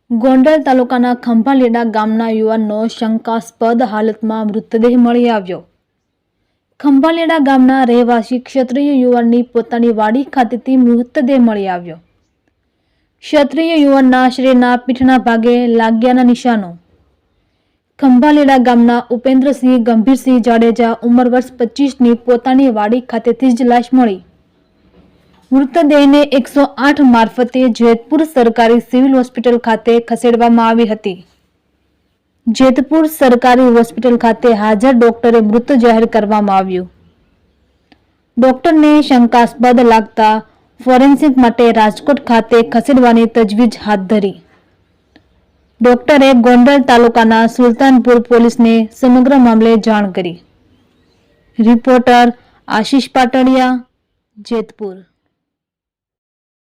ગોંડલ તાલુકાના ખંભાલેડા ગામના યુવાનનો શંકાસ્પદ હાલતમાં મૃતદેહ મળી આવ્યો। ખંભાલેડા ગામના રહેવાસી ક્ષત્રિય યુવાનની પોતાની વાડી ખાતેથી મૃતદેહ મળી આવ્યો। ક્ષત્રિય યુવાનના શરીરના પીઠના ભાગે લાગ્યાના નિશાનો। ખંભાલેડા ગામના ઉપેન્દ્રસિંહ ગંભીરસિંહ જાડેજા ઉંમર વર્ષ 25ની પોતાની વાડી ખાતેથી જ લાશ મળી। મૃતદેહને 108 મારફતે જેતપુર સરકારી સિવિલ હોસ્પિટલ ખાતે ખસેડવામાં આવી હતી। જેતપુર સરકારી હોસ્પિટલ ખાતે હાજર ડોક્ટરે મૃત જાહેર કરવામાં આવ્યું। ડોક્ટરને શંકાસ્પદ લાગતા ફોરેન્સિક માટે રાજકોટ ખાતે ખસેડવાની તજવીજ હાથ ધરી। ડોક્ટરે ગોંડલ તાલુકાના સુલતાનપુર પોલીસને સમગ્ર મામલે જાણ કરી। રિપોર્ટર આશિષ પાટડિયા, જેતપુર।